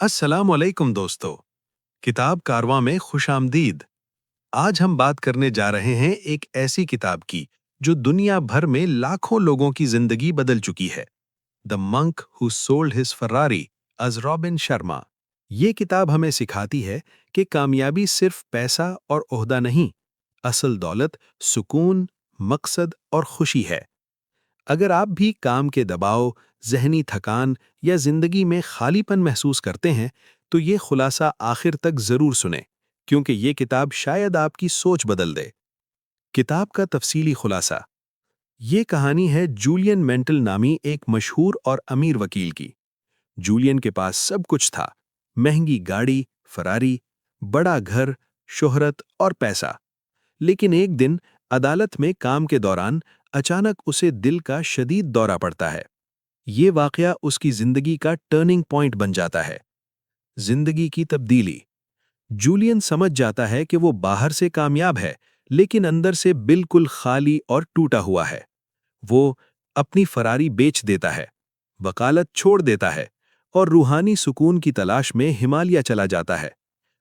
अस्सलाम वालेकुम दोस्तों। किताब कारवां में खुश आमदीद। आज हम बात करने जा रहे हैं एक ऐसी किताब की जो दुनिया भर में लाखों लोगों की जिंदगी बदल चुकी है। The monk who sold his Ferrari अज रॉबिन शर्मा। ये किताब हमें सिखाती है कि कामयाबी सिर्फ पैसा और ओहदा नहीं, असल दौलत सुकून, मकसद और खुशी है। अगर आप भी काम के दबाव, जहनी थकान या जिंदगी में खालीपन महसूस करते हैं, तो ये खुलासा आखिर तक जरूर सुने, क्योंकि ये किताब शायद आपकी सोच बदल दे। किताब का तफसीली खुलासा। ये कहानी है जूलियन मेंटल नामी एक मशहूर और अमीर वकील की। जूलियन के पास सब कुछ था, महंगी गाड़ी, फरारी, बड़ा घर, शोहरत और पैसा। लेकिन एक दिन अदालत में काम के दौरान अचानक उसे दिल का शदीद दौरा पड़ता है। ये वाकया उसकी जिंदगी का टर्निंग पॉइंट बन जाता है। जिंदगी की तब्दीली। जूलियन समझ जाता है कि वो बाहर से कामयाब है, लेकिन अंदर से बिल्कुल खाली और टूटा हुआ है। वो अपनी फरारी बेच देता है, वकालत छोड़ देता है और रूहानी सुकून की तलाश में हिमालय चला जाता है।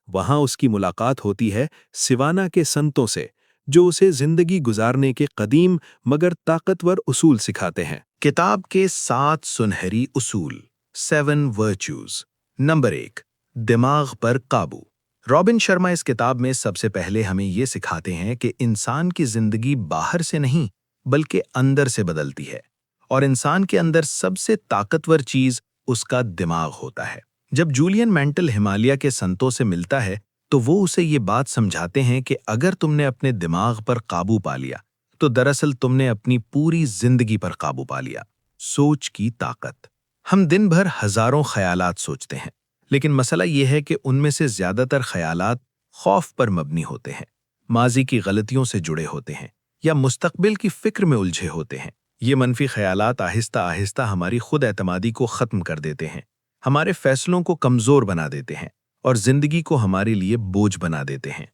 वहां उसकी मुलाकात होती है सिवाना के संतों से, जो उसे जिंदगी गुजारने के कदीम मगर ताकतवर उसूल सिखाते हैं। किताब के 7 सुनहरी उसूल, 7 वर्च्यूज। नंबर 1, दिमाग पर काबू। रॉबिन शर्मा इस किताब में सबसे पहले हमें ये सिखाते हैं कि इंसान की जिंदगी बाहर से नहीं बल्कि अंदर से बदलती है, और इंसान के अंदर सबसे ताकतवर चीज उसका दिमाग होता है। जब जूलियन मेंटल हिमालय के संतों से मिलता है, तो वो उसे ये बात समझाते हैं कि अगर तुमने अपने दिमाग पर काबू पा लिया, तो दरअसल तुमने अपनी पूरी जिंदगी पर काबू पा लिया। सोच की ताकत। हम दिन भर हजारों ख्यालात सोचते हैं, लेकिन मसला यह है कि उनमें से ज्यादातर ख्यालात खौफ पर मबनी होते हैं, माजी की गलतियों से जुड़े होते हैं या मुस्तकबिल की फिक्र में उलझे होते हैं। ये मनफी ख्यालात आहिस्ता आहिस्ता हमारी खुद एतमादी को खत्म कर देते हैं, हमारे फैसलों को कमजोर बना देते हैं और जिंदगी को हमारे लिए बोझ बना देते हैं।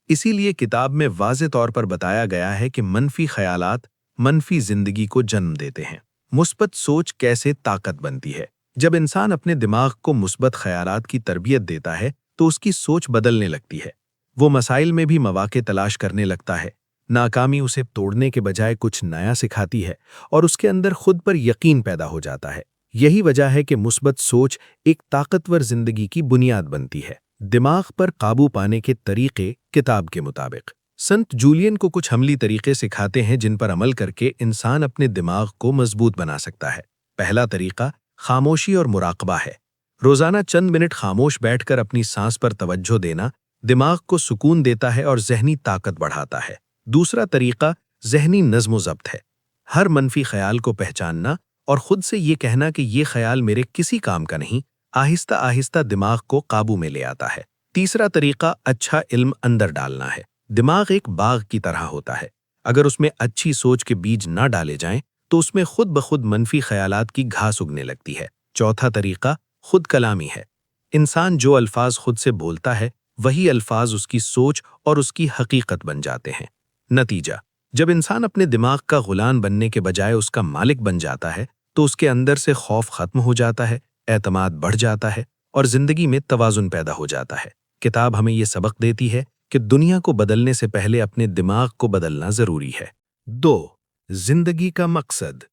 इसीलिए किताब में वाज़े तौर पर बताया गया है कि मनफी ख्यालात मनफी जिंदगी को जन्म देते हैं। मुस्बत सोच कैसे ताकत बनती है। जब इंसान अपने दिमाग को मुस्बत ख्यालात की तरबियत देता है, तो उसकी सोच बदलने लगती है। वो मसाइल में भी मौके तलाश करने लगता है। नाकामी उसे तोड़ने के बजाय कुछ नया सिखाती है और उसके अंदर खुद पर यकीन पैदा हो जाता है। यही वजह है कि मुस्बत सोच एक ताकतवर जिंदगी की बुनियाद बनती है। दिमाग पर काबू पाने के तरीके किताब के मुताबिक संत जूलियन को कुछ अमली तरीके सिखाते हैं, जिन पर अमल करके इंसान अपने दिमाग को मजबूत बना सकता है। पहला तरीका खामोशी और मुराकबा है। रोजाना चंद मिनट खामोश बैठकर अपनी सांस पर तवज्जो देना दिमाग को सुकून देता है और जहनी ताकत बढ़ाता है। दूसरा तरीका जहनी नज्म ज़ब्त है। हर मनफी ख्याल को पहचानना और खुद से ये कहना कि ये ख्याल मेरे किसी काम का नहीं, आहिस्ता आहिस्ता दिमाग को काबू में ले आता है। तीसरा तरीका अच्छा इल्म अंदर डालना है। दिमाग एक बाग की तरह होता है। अगर उसमें अच्छी सोच के बीज ना डाले जाएं, तो उसमें खुद ब खुद मनफी ख्यालात की घास उगने लगती है। चौथा तरीका खुद कलामी है। इंसान जो अल्फाज खुद से बोलता है, वही अल्फाज उसकी सोच और उसकी हकीकत बन जाते हैं। नतीजा, जब इंसान अपने दिमाग का गुलाम बनने के बजाय उसका मालिक बन जाता है, तो उसके अंदर से खौफ खत्म हो जाता है, एतमाद बढ़ जाता है और जिंदगी में तवाजुन पैदा हो जाता है। किताब हमें यह सबक देती है कि दुनिया को बदलने से पहले अपने दिमाग को बदलना जरूरी है। 2. जिंदगी का मकसद।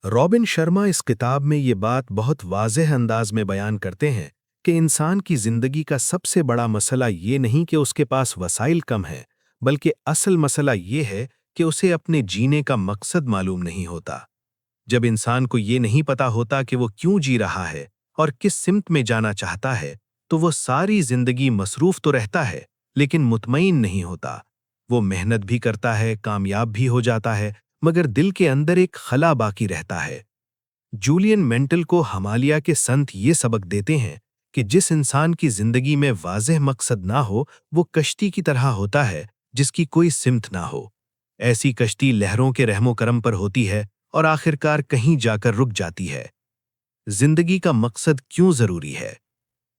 रॉबिन शर्मा इस किताब में ये बात बहुत वाज़ेह अंदाज में बयान करते हैं कि इंसान की जिंदगी का सबसे बड़ा मसला ये नहीं कि उसके पास वसाइल कम है, बल्कि असल मसला ये है कि उसे अपने जीने का मकसद मालूम नहीं होता। जब इंसान को ये नहीं पता होता कि वो क्यों जी रहा है और किस सिमत में जाना चाहता है, तो वो सारी जिंदगी मसरूफ तो रहता है, लेकिन मुतमईन नहीं होता। वो मेहनत भी करता है, कामयाब भी हो जाता है, मगर दिल के अंदर एक खला बाकी रहता है। जूलियन मेंटल को हिमालय के संत ये सबक देते हैं कि जिस इंसान की जिंदगी में वाज़ेह मकसद ना हो, वो कश्ती की तरह होता है जिसकी कोई सिमत ना हो। ऐसी कश्ती लहरों के रहमो करम पर होती है और आखिरकार कहीं जाकर रुक जाती है। जिंदगी का मकसद क्यों जरूरी है?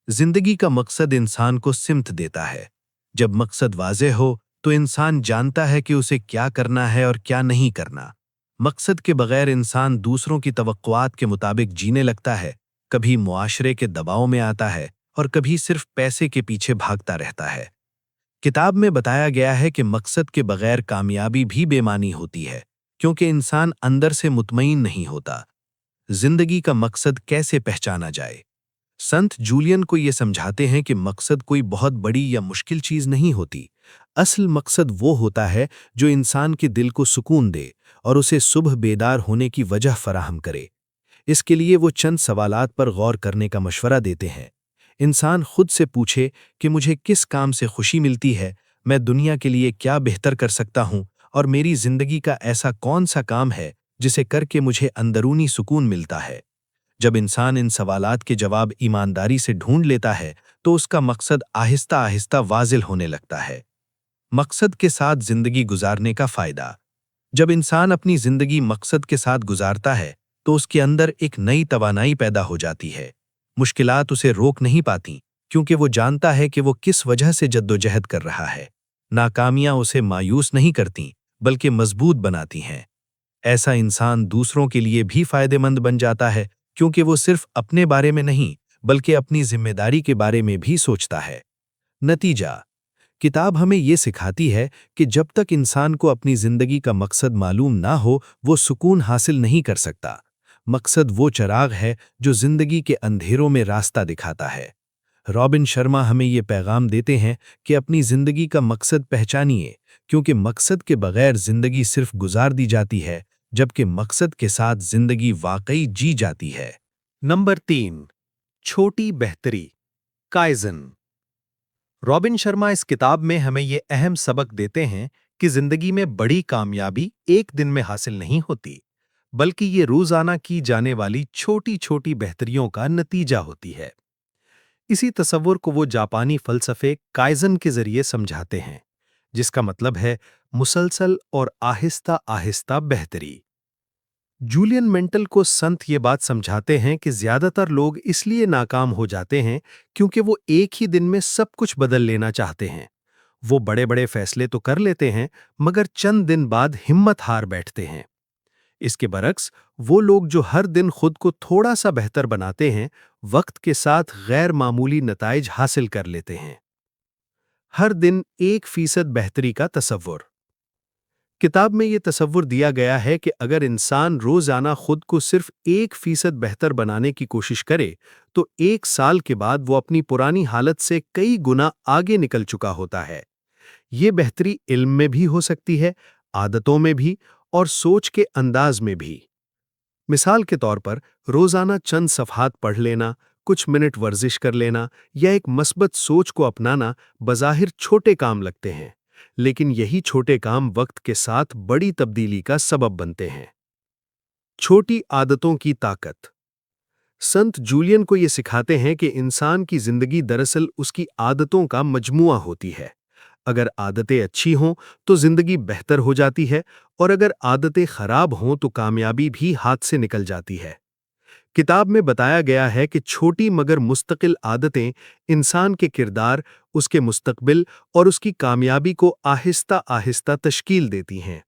जिंदगी का मकसद इंसान को सिमत देता है। जब मकसद वाज़ेह हो, तो इंसान जानता है कि उसे क्या करना है और क्या नहीं करना। मकसद के बगैर इंसान दूसरों की तवक्कुआत के मुताबिक जीने लगता है, कभी मुआशरे के दबाव में आता है और कभी सिर्फ पैसे के पीछे भागता रहता है। किताब में बताया गया है कि मकसद के बगैर कामयाबी भी बेमानी होती है, क्योंकि इंसान अंदर से मुतमईन नहीं होता। जिंदगी का मकसद कैसे पहचाना जाए? संत जूलियन को ये समझाते हैं कि मकसद कोई बहुत बड़ी या मुश्किल चीज नहीं होती। असल मकसद वो होता है जो इंसान के दिल को सुकून दे और उसे सुबह बेदार होने की वजह फराहम करे। इसके लिए वो चंद सवालात पर गौर करने का मशवरा देते हैं। इंसान खुद से पूछे कि मुझे किस काम से खुशी मिलती है, मैं दुनिया के लिए क्या बेहतर कर सकता हूँ, और मेरी जिंदगी का ऐसा कौन सा काम है जिसे करके मुझे अंदरूनी सुकून मिलता है। जब इंसान इन सवालात के जवाब ईमानदारी से ढूंढ लेता है तो उसका मकसद आहिस्ता आहिस्ता वाजिल होने लगता है। मकसद के साथ जिंदगी गुजारने का फायदा। जब इंसान अपनी जिंदगी मकसद के साथ गुजारता है तो उसके अंदर एक नई तवानाई पैदा हो जाती है। मुश्किलात उसे रोक नहीं पाती, क्योंकि वो जानता है कि वो किस वजह से जद्दोजहद कर रहा है। नाकामियां उसे मायूस नहीं करती, बल्कि मजबूत बनाती हैं। ऐसा इंसान दूसरों के लिए भी फायदेमंद बन जाता है, क्योंकि वो सिर्फ अपने बारे में नहीं बल्कि अपनी जिम्मेदारी के बारे में भी सोचता है। नतीजा: किताब हमें ये सिखाती है कि जब तक इंसान को अपनी जिंदगी का मकसद मालूम ना हो, वो सुकून हासिल नहीं कर सकता। मकसद वो चिराग है जो जिंदगी के अंधेरों में रास्ता दिखाता है। रॉबिन शर्मा हमें ये पैगाम देते हैं कि अपनी जिंदगी का मकसद पहचानिए, क्योंकि मकसद के बगैर जिंदगी सिर्फ गुजार दी जाती है, जबकि मकसद के साथ जिंदगी वाकई जी जाती है। नंबर 3, छोटी बेहतरी, काइजन। रॉबिन शर्मा इस किताब में हमें ये अहम सबक देते हैं कि जिंदगी में बड़ी कामयाबी एक दिन में हासिल नहीं होती, बल्कि ये रोजाना की जाने वाली छोटी छोटी बेहतरियों का नतीजा होती है। इसी तसव्वुर को वो जापानी फलसफे काइजन के जरिए समझाते हैं, जिसका मतलब है मुसलसल और आहिस्ता आहिस्ता बेहतरी। जूलियन मेंटल को संत ये बात समझाते हैं कि ज्यादातर लोग इसलिए नाकाम हो जाते हैं क्योंकि वो एक ही दिन में सब कुछ बदल लेना चाहते हैं। वो बड़े बड़े फैसले तो कर लेते हैं, मगर चंद दिन बाद हिम्मत हार बैठते हैं। इसके बरक्स वो लोग जो हर दिन खुद को थोड़ा सा बेहतर बनाते हैं, वक्त के साथ गैर मामूली नताइज हासिल कर लेते हैं। हर दिन 1% बेहतरी का तसव्वुर। किताब में ये तसव्वुर दिया गया है कि अगर इंसान रोजाना खुद को सिर्फ 1% बेहतर बनाने की कोशिश करे, तो 1 साल के बाद वो अपनी पुरानी हालत से कई गुना आगे निकल चुका होता है। ये बेहतरी इल्म में भी हो सकती है, आदतों में भी, और सोच के अंदाज में भी। मिसाल के तौर पर, रोजाना चंद सफ़हात पढ़ लेना, कुछ मिनट वर्जिश कर लेना या एक मस्बत सोच को अपनाना बज़ाहिर छोटे काम लगते हैं, लेकिन यही छोटे काम वक्त के साथ बड़ी तब्दीली का सबब बनते हैं। छोटी आदतों की ताकत। संत जूलियन को ये सिखाते हैं कि इंसान की जिंदगी दरअसल उसकी आदतों का मजमुआ होती है। अगर आदतें अच्छी हों तो जिंदगी बेहतर हो जाती है, और अगर आदतें खराब हों तो कामयाबी भी हाथ से निकल जाती है। किताब में बताया गया है कि छोटी मगर मुस्तकिल आदतें इंसान के किरदार, उसके मुस्तकबिल और उसकी कामयाबी को आहिस्ता आहिस्ता तश्कील देती हैं।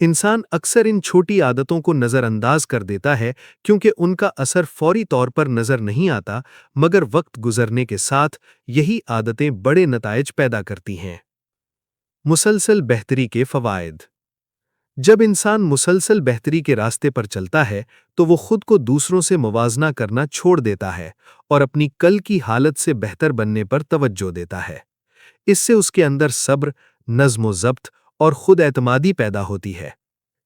इंसान अक्सर इन छोटी आदतों को नज़रअंदाज कर देता है, क्योंकि उनका असर फौरी तौर पर नज़र नहीं आता, मगर वक्त गुजरने के साथ यही आदतें बड़े नताइज पैदा करती हैं। मुसलसल बेहतरी के फ़वाइद। जब इंसान मुसलसल बेहतरी के रास्ते पर चलता है तो वो खुद को दूसरों से मुवाजना करना छोड़ देता है और अपनी कल की हालत से बेहतर बनने पर तवज्जो देता है। इससे उसके अंदर सब्र, नज़्म-ओ-ज़ब्त और खुद एतमादी पैदा होती है।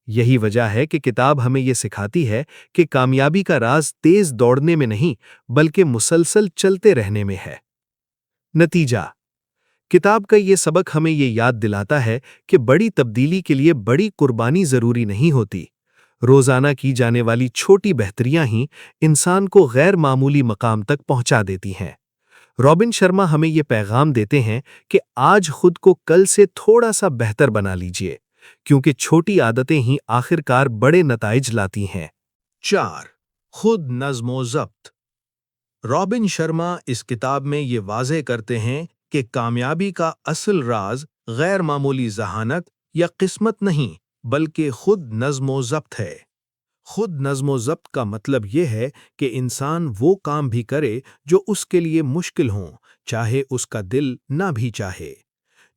यही वजह है कि किताब हमें ये सिखाती है कि कामयाबी का राज तेज दौड़ने में नहीं, बल्कि मुसलसल चलते रहने में है। नतीजा: किताब का ये सबक हमें ये याद दिलाता है कि बड़ी तब्दीली के लिए बड़ी कुर्बानी जरूरी नहीं होती। रोजाना की जाने वाली छोटी बेहतरियां ही इंसान को गैर मामूली मकाम तक पहुंचा देती हैं। रॉबिन शर्मा हमें ये पैगाम देते हैं कि आज खुद को कल से थोड़ा सा बेहतर बना लीजिए, क्योंकि छोटी आदतें ही आखिरकार बड़े नताइज लाती हैं। 4. खुद नज़्म-ओ-ज़ब्त। रॉबिन शर्मा इस किताब में ये वाज़े करते हैं कि कामयाबी का असल राज गैर मामूली ज़हानत या किस्मत नहीं, बल्कि खुद नज़्म-ओ-ज़ब्त है। خود نظم و ضبط کا مطلب یہ ہے کہ انسان وہ کام بھی کرے جو اس کے لیے مشکل ہوں، چاہے اس کا دل نہ بھی چاہے۔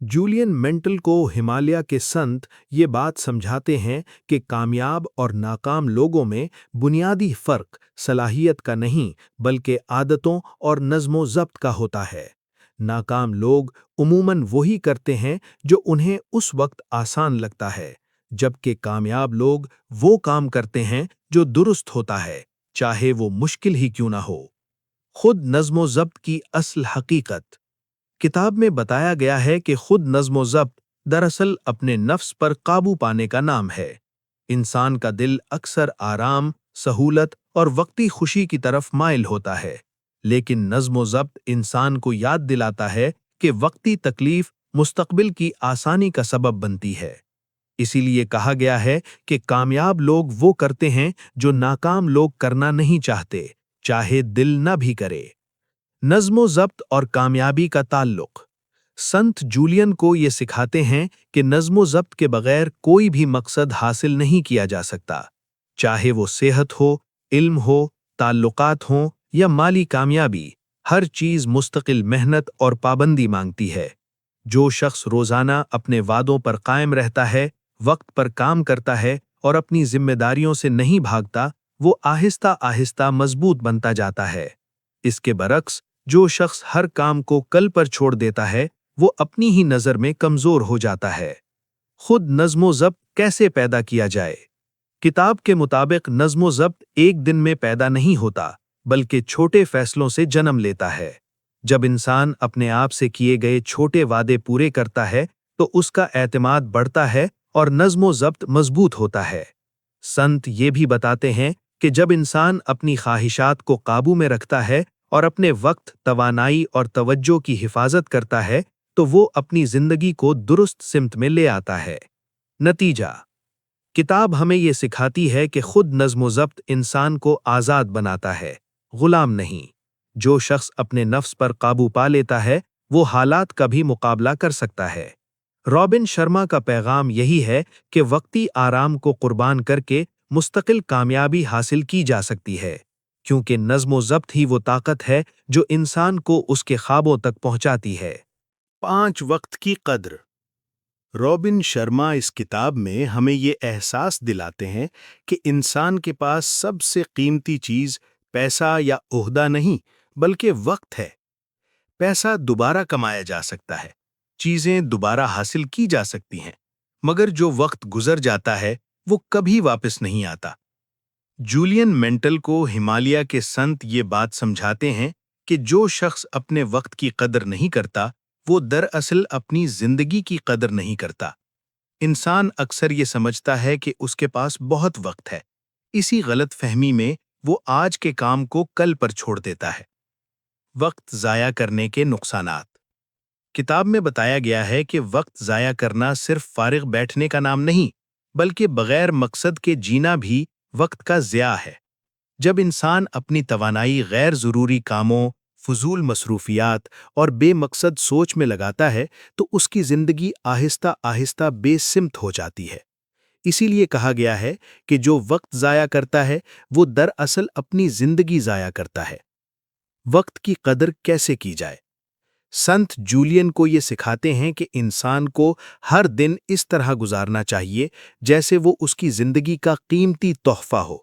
جولین مینٹل کو ہمالیہ کے سنت یہ بات سمجھاتے ہیں کہ کامیاب اور ناکام لوگوں میں بنیادی فرق صلاحیت کا نہیں بلکہ عادتوں اور نظم و ضبط کا ہوتا ہے۔ ناکام لوگ عموماً وہی کرتے ہیں جو انہیں اس وقت آسان لگتا ہے، جبکہ کامیاب لوگ وہ کام کرتے ہیں جو درست ہوتا ہے، چاہے وہ مشکل ہی کیوں نہ ہو۔ خود نظم و ضبط کی اصل حقیقت۔ کتاب میں بتایا گیا ہے کہ خود نظم و ضبط دراصل اپنے نفس پر قابو پانے کا نام ہے۔ انسان کا دل اکثر آرام، سہولت اور وقتی خوشی کی طرف مائل ہوتا ہے، لیکن نظم و ضبط انسان کو یاد دلاتا ہے کہ وقتی تکلیف مستقبل کی آسانی کا سبب بنتی ہے۔ اسی لیے کہا گیا ہے کہ کامیاب لوگ وہ کرتے ہیں جو ناکام لوگ کرنا نہیں چاہتے، چاہے دل نہ بھی کرے۔ نظم و ضبط اور کامیابی کا تعلق۔ سنت جولین کو یہ سکھاتے ہیں کہ نظم و ضبط کے بغیر کوئی بھی مقصد حاصل نہیں کیا جا سکتا، چاہے وہ صحت ہو، علم ہو، تعلقات ہوں یا مالی کامیابی۔ ہر چیز مستقل محنت اور پابندی مانگتی ہے۔ جو شخص روزانہ اپنے وعدوں پر قائم رہتا ہے، وقت پر کام کرتا ہے اور اپنی ذمہ داریوں سے نہیں بھاگتا، وہ آہستہ آہستہ مضبوط بنتا جاتا ہے۔ اس کے برعکس جو شخص ہر کام کو کل پر چھوڑ دیتا ہے، وہ اپنی ہی نظر میں کمزور ہو جاتا ہے۔ خود نظم و ضبط کیسے پیدا کیا جائے؟ کتاب کے مطابق نظم و ضبط ایک دن میں پیدا نہیں ہوتا، بلکہ چھوٹے فیصلوں سے جنم لیتا ہے۔ جب انسان اپنے آپ سے کیے گئے چھوٹے وعدے پورے کرتا ہے تو اس کا اعتماد بڑھتا ہے اور نظم و ضبط مضبوط ہوتا ہے۔ سنت یہ بھی بتاتے ہیں کہ جب انسان اپنی خواہشات کو قابو میں رکھتا ہے اور اپنے وقت، توانائی اور توجہ کی حفاظت کرتا ہے تو وہ اپنی زندگی کو درست سمت میں لے آتا ہے۔ نتیجہ: کتاب ہمیں یہ سکھاتی ہے کہ خود نظم و ضبط انسان کو آزاد بناتا ہے، غلام نہیں۔ جو شخص اپنے نفس پر قابو پا لیتا ہے، وہ حالات کا بھی مقابلہ کر سکتا ہے۔ رابن شرما کا پیغام یہی ہے کہ وقتی آرام کو قربان کر کے مستقل کامیابی حاصل کی جا سکتی ہے، کیونکہ نظم و ضبط ہی وہ طاقت ہے جو انسان کو اس کے خوابوں تک پہنچاتی ہے۔ 5 وقت کی قدر۔ رابن شرما اس کتاب میں ہمیں یہ احساس دلاتے ہیں کہ انسان کے پاس سب سے قیمتی چیز پیسہ یا عہدہ نہیں بلکہ وقت ہے۔ پیسہ دوبارہ کمایا جا سکتا ہے، چیزیں دوبارہ حاصل کی جا سکتی ہیں، مگر جو وقت گزر جاتا ہے وہ کبھی واپس نہیں آتا۔ جولین مینٹل کو ہمالیہ کے سنت یہ بات سمجھاتے ہیں کہ جو شخص اپنے وقت کی قدر نہیں کرتا، وہ دراصل اپنی زندگی کی قدر نہیں کرتا۔ انسان اکثر یہ سمجھتا ہے کہ اس کے پاس بہت وقت ہے، اسی غلط فہمی میں وہ آج کے کام کو کل پر چھوڑ دیتا ہے۔ وقت ضائع کرنے کے نقصانات۔ کتاب میں بتایا گیا ہے کہ وقت ضائع کرنا صرف فارغ بیٹھنے کا نام نہیں، بلکہ بغیر مقصد کے جینا بھی وقت کا ضیاع ہے۔ جب انسان اپنی توانائی غیر ضروری کاموں، فضول مصروفیات اور بے مقصد سوچ میں لگاتا ہے تو اس کی زندگی آہستہ آہستہ بے سمت ہو جاتی ہے۔ اسی لیے کہا گیا ہے کہ جو وقت ضائع کرتا ہے وہ دراصل اپنی زندگی ضائع کرتا ہے۔ وقت کی قدر کیسے کی جائے؟ سنت جولین کو یہ سکھاتے ہیں کہ انسان کو ہر دن اس طرح گزارنا چاہیے جیسے وہ اس کی زندگی کا قیمتی تحفہ ہو۔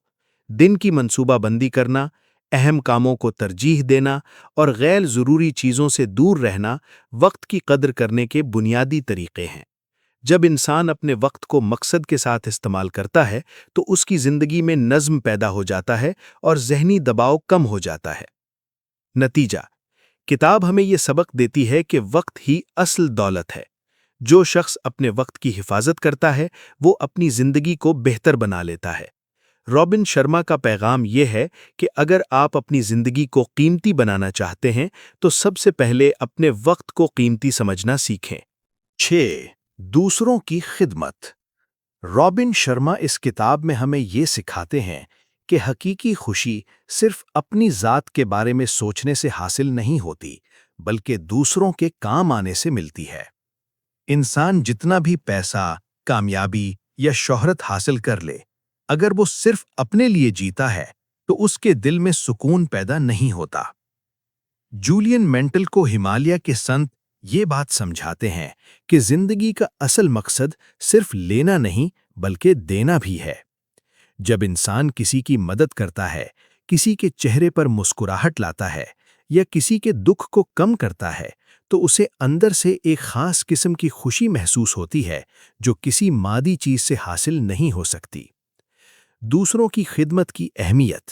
دن کی منصوبہ بندی کرنا، اہم کاموں کو ترجیح دینا اور غیر ضروری چیزوں سے دور رہنا وقت کی قدر کرنے کے بنیادی طریقے ہیں۔ جب انسان اپنے وقت کو مقصد کے ساتھ استعمال کرتا ہے تو اس کی زندگی میں نظم پیدا ہو جاتا ہے اور ذہنی دباؤ کم ہو جاتا ہے۔ نتیجہ: کتاب ہمیں یہ سبق دیتی ہے کہ وقت ہی اصل دولت ہے۔ جو شخص اپنے وقت کی حفاظت کرتا ہے وہ اپنی زندگی کو بہتر بنا لیتا ہے۔ رابن شرما کا پیغام یہ ہے کہ اگر آپ اپنی زندگی کو قیمتی بنانا چاہتے ہیں تو سب سے پہلے اپنے وقت کو قیمتی سمجھنا سیکھیں۔ 6. دوسروں کی خدمت۔ رابن شرما اس کتاب میں ہمیں یہ سکھاتے ہیں کہ حقیقی خوشی صرف اپنی ذات کے بارے میں سوچنے سے حاصل نہیں ہوتی، بلکہ دوسروں کے کام آنے سے ملتی ہے۔ انسان جتنا بھی پیسہ، کامیابی یا شہرت حاصل کر لے، اگر وہ صرف اپنے لیے جیتا ہے تو اس کے دل میں سکون پیدا نہیں ہوتا۔ جولین مینٹل کو ہمالیہ کے سنت یہ بات سمجھاتے ہیں کہ زندگی کا اصل مقصد صرف لینا نہیں بلکہ دینا بھی ہے۔ جب انسان کسی کی مدد کرتا ہے، کسی کے چہرے پر مسکراہٹ لاتا ہے یا کسی کے دکھ کو کم کرتا ہے تو اسے اندر سے ایک خاص قسم کی خوشی محسوس ہوتی ہے جو کسی مادی چیز سے حاصل نہیں ہو سکتی۔ دوسروں کی خدمت کی اہمیت۔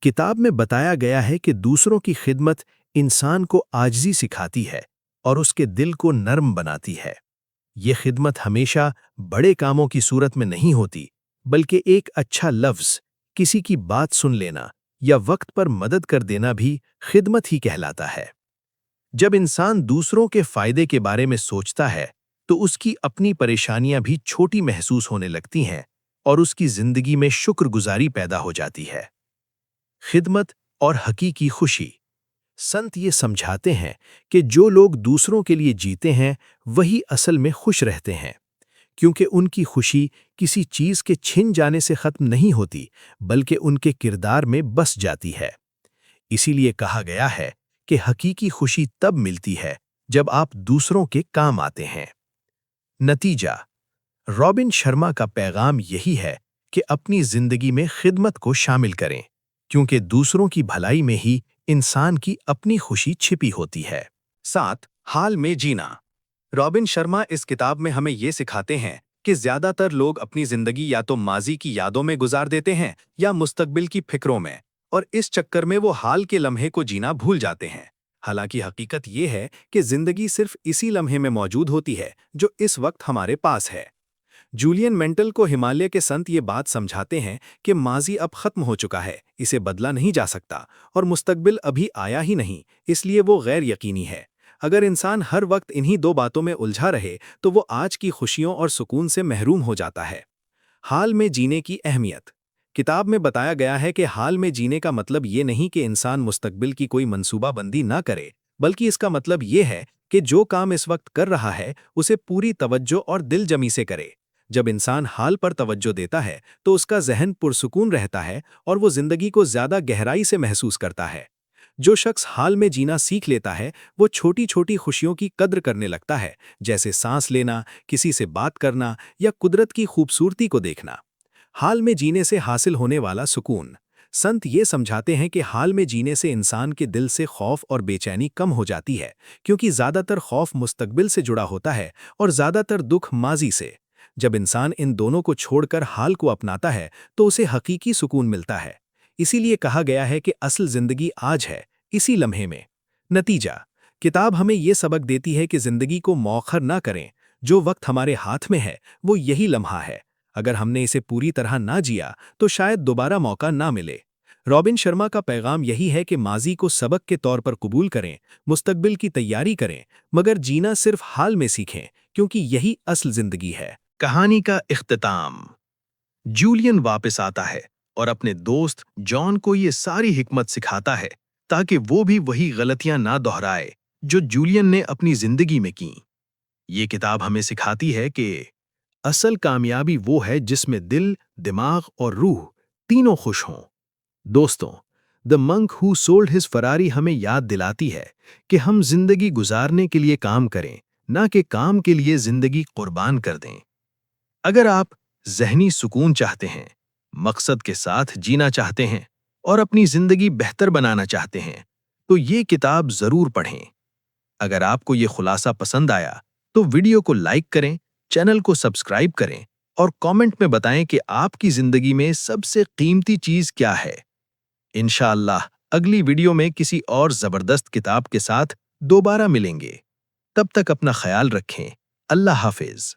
کتاب میں بتایا گیا ہے کہ دوسروں کی خدمت انسان کو عاجزی سکھاتی ہے اور اس کے دل کو نرم بناتی ہے۔ یہ خدمت ہمیشہ بڑے کاموں کی صورت میں نہیں ہوتی، بلکہ ایک اچھا لفظ، کسی کی بات سن لینا یا وقت پر مدد کر دینا بھی خدمت ہی کہلاتا ہے۔ جب انسان دوسروں کے فائدے کے بارے میں سوچتا ہے تو اس کی اپنی پریشانیاں بھی چھوٹی محسوس ہونے لگتی ہیں اور اس کی زندگی میں شکر گزاری پیدا ہو جاتی ہے۔ خدمت اور حقیقی خوشی۔ سنت یہ سمجھاتے ہیں کہ جو لوگ دوسروں کے لیے جیتے ہیں وہی اصل میں خوش رہتے ہیں، کیونکہ ان کی خوشی کسی چیز کے چھن جانے سے ختم نہیں ہوتی بلکہ ان کے کردار میں بس جاتی ہے۔ اسی لیے کہا گیا ہے کہ حقیقی خوشی تب ملتی ہے جب آپ دوسروں کے کام آتے ہیں۔ نتیجہ: رابن شرما کا پیغام یہی ہے کہ اپنی زندگی میں خدمت کو شامل کریں، کیونکہ دوسروں کی بھلائی میں ہی انسان کی اپنی خوشی چھپی ہوتی ہے۔ 7. حال میں جینا۔ رابن شرما اس کتاب میں ہمیں یہ سکھاتے ہیں کہ زیادہ تر لوگ اپنی زندگی یا تو ماضی کی یادوں میں گزار دیتے ہیں یا مستقبل کی فکروں میں، اور اس چکر میں وہ حال کے لمحے کو جینا بھول جاتے ہیں۔ حالانکہ حقیقت یہ ہے کہ زندگی صرف اسی لمحے میں موجود ہوتی ہے جو اس وقت ہمارے پاس ہے۔ جولین مینٹل کو ہمالیہ کے سنت یہ بات سمجھاتے ہیں کہ ماضی اب ختم ہو چکا ہے، اسے بدلا نہیں جا سکتا، اور مستقبل ابھی آیا ہی نہیں، اس لیے وہ غیر یقینی ہے۔ اگر انسان ہر وقت انہی دو باتوں میں الجھا رہے تو وہ آج کی خوشیوں اور سکون سے محروم ہو جاتا ہے۔ حال میں جینے کی اہمیت۔ کتاب میں بتایا گیا ہے کہ حال میں جینے کا مطلب یہ نہیں کہ انسان مستقبل کی کوئی منصوبہ بندی نہ کرے، بلکہ اس کا مطلب یہ ہے کہ جو کام اس وقت کر رہا ہے اسے پوری توجہ اور دل جمی سے کرے۔ جب انسان حال پر توجہ دیتا ہے تو اس کا ذہن پرسکون رہتا ہے اور وہ زندگی کو زیادہ گہرائی سے محسوس کرتا ہے۔ جو شخص حال میں جینا سیکھ لیتا ہے وہ چھوٹی چھوٹی خوشیوں کی قدر کرنے لگتا ہے، جیسے سانس لینا، کسی سے بات کرنا یا قدرت کی خوبصورتی کو دیکھنا۔ حال میں جینے سے حاصل ہونے والا سکون۔ سنت یہ سمجھاتے ہیں کہ حال میں جینے سے انسان کے دل سے خوف اور بے چینی کم ہو جاتی ہے، کیونکہ زیادہ تر خوف مستقبل سے جڑا ہوتا ہے اور زیادہ تر دکھ ماضی سے۔ جب انسان ان دونوں کو چھوڑ کر حال کو اپناتا ہے تو اسے حقیقی سکون ملتا ہے۔ اسی لیے کہا گیا ہے کہ اصل زندگی آج ہے، اسی لمحے میں۔ نتیجہ: کتاب ہمیں یہ سبق دیتی ہے کہ زندگی کو مؤخر نہ کریں، جو وقت ہمارے ہاتھ میں ہے وہ یہی لمحہ ہے۔ اگر ہم نے اسے پوری طرح نہ جیا تو شاید دوبارہ موقع نہ ملے۔ رابن شرما کا پیغام یہی ہے کہ ماضی کو سبق کے طور پر قبول کریں، مستقبل کی تیاری کریں، مگر جینا صرف حال میں سیکھیں، کیونکہ یہی اصل زندگی ہے۔ کہانی کا اختتام۔ جولین واپس آتا ہے اور اپنے دوست جان کو یہ ساری حکمت سکھاتا ہے تاکہ وہ بھی وہی غلطیاں نہ دہرائے جو جولین نے اپنی زندگی میں کیں۔ یہ کتاب ہمیں سکھاتی ہے کہ اصل کامیابی وہ ہے جس میں دل، دماغ اور روح تینوں خوش ہوں۔ دوستوں، دی منک ہو سولڈ ہز فراری ہمیں یاد دلاتی ہے کہ ہم زندگی گزارنے کے لیے کام کریں، نہ کہ کام کے لیے زندگی قربان کر دیں۔ اگر آپ ذہنی سکون چاہتے ہیں، مقصد کے ساتھ جینا چاہتے ہیں اور اپنی زندگی بہتر بنانا چاہتے ہیں تو یہ کتاب ضرور پڑھیں۔ اگر آپ کو یہ خلاصہ پسند آیا تو ویڈیو کو لائک کریں، چینل کو سبسکرائب کریں اور کامنٹ میں بتائیں کہ آپ کی زندگی میں سب سے قیمتی چیز کیا ہے۔ انشاءاللہ اگلی ویڈیو میں کسی اور زبردست کتاب کے ساتھ دوبارہ ملیں گے۔ تب تک اپنا خیال رکھیں۔ اللہ حافظ۔